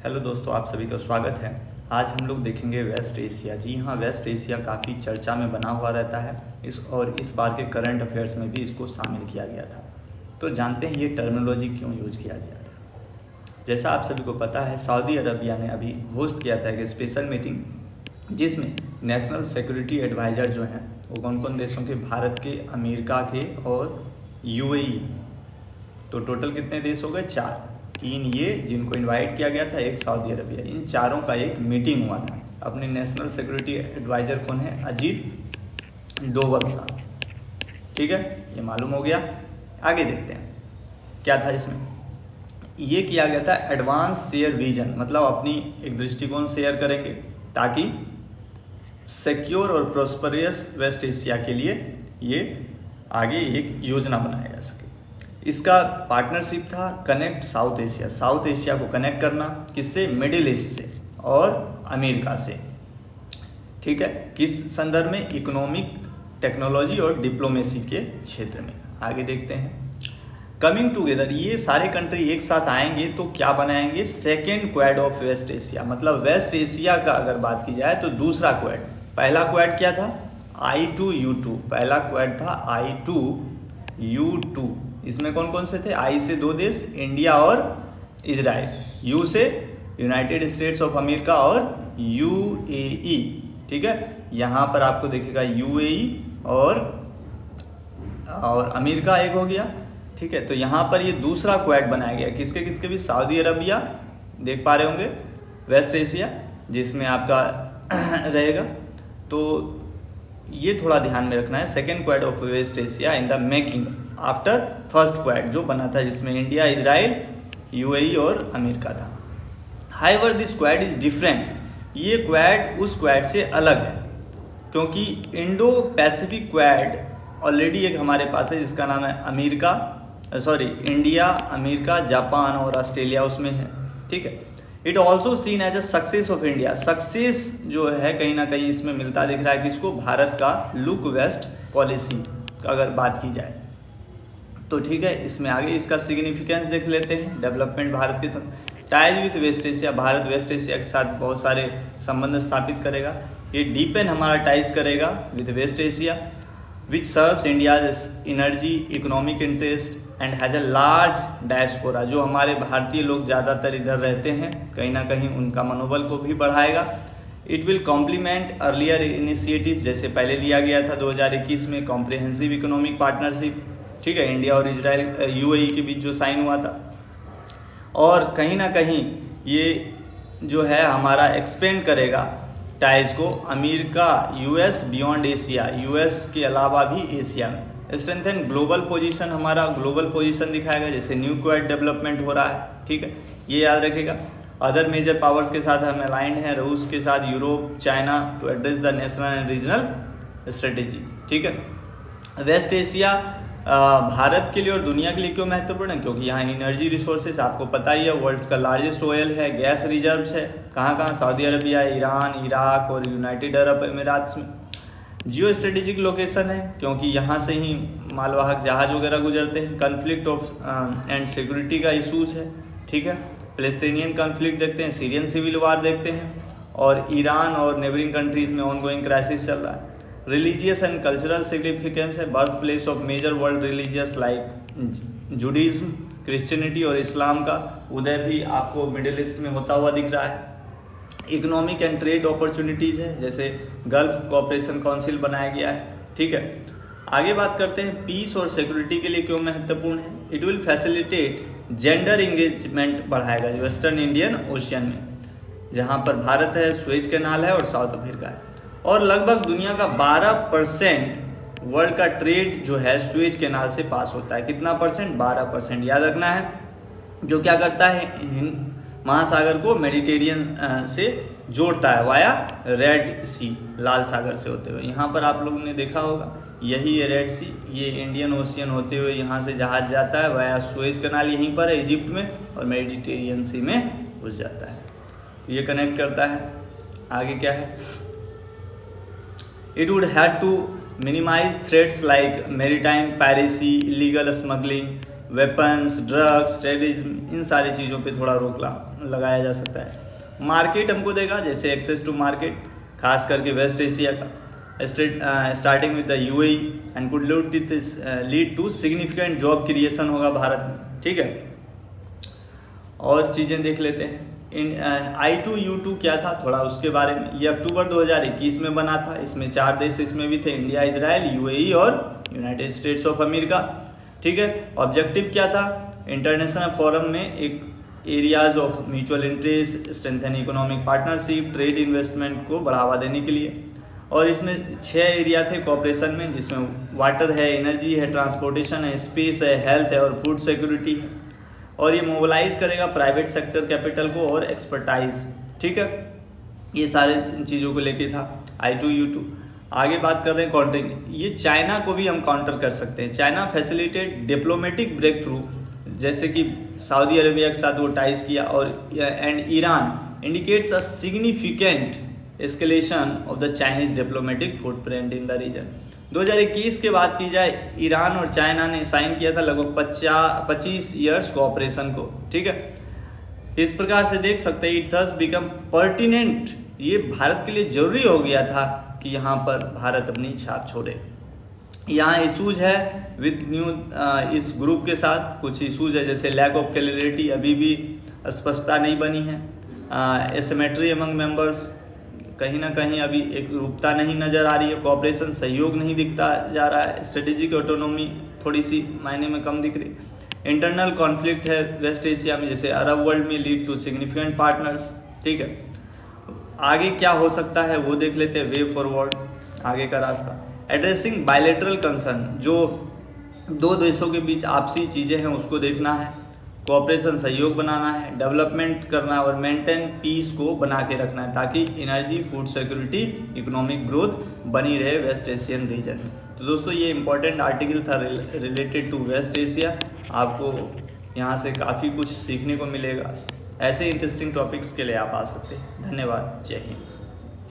Hello दोस्तों, आप सभी का स्वागत है। आज हम लोग देखेंगे वेस्ट एशिया। जी हाँ, वेस्ट एशिया काफ़ी चर्चा में बना हुआ रहता है इस बार के करंट अफेयर्स में भी इसको शामिल किया गया था। तो जानते हैं ये टर्मिनोलॉजी क्यों यूज किया जा रहा है। जैसा आप सभी को पता है, सऊदी अरबिया ने अभी होस्ट किया था एक स्पेशल मीटिंग जिसमें नेशनल सिक्योरिटी एडवाइज़र जो हैं वो कौन कौन देशों के, भारत के, अमेरिका के और यूएई। तो टोटल कितने देश हो गए? 4। 3 ये जिनको इनवाइट किया गया था, एक सऊदी अरबिया। इन चारों का एक मीटिंग हुआ था। अपने नेशनल सिक्योरिटी एडवाइज़र कौन है? अजीत डोवल साहब। ठीक है, ये मालूम हो गया। आगे देखते हैं क्या था इसमें। ये किया गया था एडवांस शेयर विजन, मतलब अपनी एक दृष्टिकोण शेयर करेंगे ताकि सिक्योर और प्रोस्परियस वेस्ट एशिया के लिए ये आगे एक योजना बनाया जा सके। इसका पार्टनरशिप था connect south Asia. South Asia को कनेक्ट करना किससे? मिडिल ईस्ट से और अमेरिका से। ठीक है, किस संदर्भ में? इकोनॉमिक, टेक्नोलॉजी और डिप्लोमेसी के क्षेत्र में। आगे देखते हैं। कमिंग टुगेदर, ये सारे कंट्री एक साथ आएंगे तो क्या बनाएंगे? Second Quad of West Asia. मतलब वेस्ट एशिया का अगर बात की जाए तो दूसरा क्वाड। पहला क्वाड क्या था? I2U2। पहला क्वाड था I2U2। इसमें कौन कौन से थे? आई से 2 देश, इंडिया और इजराइल। यू से यूनाइटेड स्टेट्स ऑफ अमेरिका और यूएई। ठीक है, यहाँ पर आपको देखेगा यूएई और अमेरिका एक हो गया। ठीक है, तो यहाँ पर ये दूसरा क्वाड बनाया गया। किसके किसके भी? सऊदी अरबिया, देख पा रहे होंगे, वेस्ट एशिया जिसमें आपका रहेगा। तो ये थोड़ा ध्यान में रखना है। Second Quad of West Asia in the making after first Quad जो बना था, जिसमें इंडिया, इजराइल, यूएई और अमेरिका था। However this Quad is different. ये क्वाड उस क्वाड से अलग है क्योंकि इंडो पैसिफिक क्वाड ऑलरेडी एक हमारे पास है जिसका नाम है इंडिया, अमेरिका, जापान और ऑस्ट्रेलिया उसमें है। ठीक है, it also seen as a success of India. Success जो है कहीं ना कहीं इसमें मिलता दिख रहा है किसको? भारत का लुक वेस्ट पॉलिसी अगर बात की जाए तो। ठीक है, इसमें आगे इसका सिग्निफिकेंस देख लेते हैं। डेवलपमेंट भारत के ties with West Asia. Bharat West Asia के साथ बहुत सारे संबंध स्थापित करेगा। ये डीपेन हमारा टाइज करेगा with West Asia which serves India's energy, economic interest and has a large diaspora. जो हमारे भारतीय लोग ज़्यादातर इधर रहते हैं, कहीं ना कहीं उनका मनोबल को भी बढ़ाएगा। It will complement earlier initiative, जैसे पहले लिया गया था 2021 में कॉम्प्रिहेंसिव इकोनॉमिक पार्टनरशिप। ठीक है, इंडिया और इजराइल, यूएई के बीच जो साइन हुआ था। और कहीं ना कहीं ये जो है हमारा एक्सपेंड करेगा टाइज को America, US beyond Asia, US के अलावा भी एशिया में। स्ट्रेंथन ग्लोबल पोजीशन, हमारा ग्लोबल पोजीशन दिखाएगा, जैसे न्यू क्वाड डेवलपमेंट हो रहा है। ठीक है, ये याद रखेगा। अदर मेजर पावर्स के साथ हम अलाइंड हैं, रूस के साथ, Europe, China, to address the national and regional strategy. ठीक है, वेस्ट एशिया भारत के लिए और दुनिया के लिए क्यों महत्वपूर्ण है? क्योंकि यहाँ एनर्जी रिसोर्सेज आपको पता ही है, वर्ल्ड का लार्जेस्ट ऑयल है, गैस रिजर्व्स है। कहाँ कहाँ? सऊदी अरबिया, ईरान, इराक और यूनाइटेड अरब अमीरात में। जियो स्ट्रेटेजिक लोकेशन है क्योंकि यहाँ से ही मालवाहक जहाज वगैरह गुजरते हैं। कन्फ्लिक्ट ऑफ एंड सिक्योरिटी का इशूज़ है। ठीक है, पैलेस्टीनियन कन्फ्लिक्ट देखते हैं, सीरियन सिविल वार देखते हैं, और ईरान और नेबरिंग कंट्रीज़ में ऑनगोइंग क्राइसिस चल रहा है। रिलीजियस एंड कल्चरल सिग्निफिकेंस है, birth place of major world religious like Judaism, Christianity और इस्लाम का उदय भी आपको मिडिल ईस्ट में होता हुआ दिख रहा है। इकोनॉमिक एंड ट्रेड अपॉर्चुनिटीज़ है, जैसे गल्फ कोऑपरेशन काउंसिल बनाया गया है। ठीक है, आगे बात करते हैं पीस और सिक्योरिटी के लिए क्यों महत्वपूर्ण है। It will facilitate gender engagement, बढ़ाएगा वेस्टर्न इंडियन ओशियन में, जहाँ पर भारत है, स्वेज कैनाल है और साउथ अफ्रीका है। और लगभग दुनिया का 12% वर्ल्ड का ट्रेड जो है स्वेज कैनाल से पास होता है। कितना परसेंट? 12%। याद रखना है, जो क्या करता है, महासागर को मेडिटेरियन से जोड़ता है वाया रेड सी, लाल सागर से होते हुए। यहाँ पर आप लोगों ने देखा होगा, यही है रेड सी, ये इंडियन ओशियन होते हुए यहाँ से जहाज जाता है वाया स्वेज कैनाल, यहीं पर है इजिप्ट में, और मेडिटेरियन सी में घुस जाता है। तो ये कनेक्ट करता है। आगे क्या है? It would have to minimize threats like maritime piracy, illegal smuggling, weapons, drugs, terrorism, इन सारी चीज़ों पे थोड़ा रोक लगाया जा सकता है। मार्केट हमको देगा, जैसे एक्सेस टू मार्केट, खास करके वेस्ट एशिया का, starting with the UAE and could lead to significant job creation होगा भारत में, ठीक है। और चीज़ें देख लेते हैं। I2U2 क्या था, थोड़ा उसके बारे में। ये अक्टूबर 2021 में बना था। इसमें 4 देश इसमें भी थे, इंडिया, इजराइल, यूएई और यूनाइटेड स्टेट्स ऑफ अमेरिका, ठीक है। ऑब्जेक्टिव क्या था, इंटरनेशनल फोरम में एक areas of mutual interest, strengthen economic partnership, trade investment को बढ़ावा देने के लिए। और इसमें 6 एरिया थे कॉपरेशन में, जिसमें वाटर है, एनर्जी है, ट्रांसपोर्टेशन है, स्पेस है, हेल्थ है और फूड सिक्योरिटी है। और ये मोबिलाइज करेगा प्राइवेट सेक्टर कैपिटल को और एक्सपर्टाइज, ठीक है। ये सारे चीज़ों को लेके था I2U2। आगे बात कर रहे हैं काउंटरिंग। ये चाइना को भी हम काउंटर कर सकते हैं। China facilitate diplomatic breakthrough, जैसे कि सऊदी अरेबिया के साथ वो टाइज किया, और and Iran indicates a significant escalation of the Chinese diplomatic footprint in the region. 2021 के बात की जाए, ईरान और चाइना ने साइन किया था लगभग 25 ईयर्स कोऑपरेशन को, ठीक है। इस प्रकार से देख सकते हैं, इट थस बिकम पर्टिनेंट, ये भारत के लिए जरूरी हो गया था कि यहाँ पर भारत अपनी छाप छोड़े। यहाँ इशूज है विद न्यू, इस ग्रुप के साथ कुछ इशूज है, जैसे लैक ऑफ क्लैरिटी, अभी भी स्पष्टता नहीं बनी है। एसिमेट्री अमंग मेंबर्स, कहीं ना कहीं अभी एक रूपता नहीं नज़र आ रही है। कोऑपरेशन, सहयोग नहीं दिखता जा रहा है। स्ट्रेटेजिक ऑटोनोमी थोड़ी सी मायने में कम दिख रही। इंटरनल कॉन्फ्लिक्ट है वेस्ट एशिया में, जैसे अरब वर्ल्ड में, लीड टू सिग्निफिकेंट पार्टनर्स, ठीक है। आगे क्या हो सकता है वो देख लेते हैं, वे फॉरवर्ड, आगे का रास्ता। एड्रेसिंग बायलैटरल कंसर्न, जो 2 देशों के बीच आपसी चीज़ें हैं उसको देखना है। कोऑपरेशन, सहयोग बनाना है, डेवलपमेंट करना है और मेंटेन पीस को बना के रखना है, ताकि energy, food security, economic growth बनी रहे वेस्ट एशियन रीजन में। तो दोस्तों ये इंपॉर्टेंट आर्टिकल था रिलेटेड टू वेस्ट एशिया। आपको यहाँ से काफ़ी कुछ सीखने को मिलेगा। ऐसे इंटरेस्टिंग टॉपिक्स के लिए आप आ सकते हैं। धन्यवाद। जय हिंद।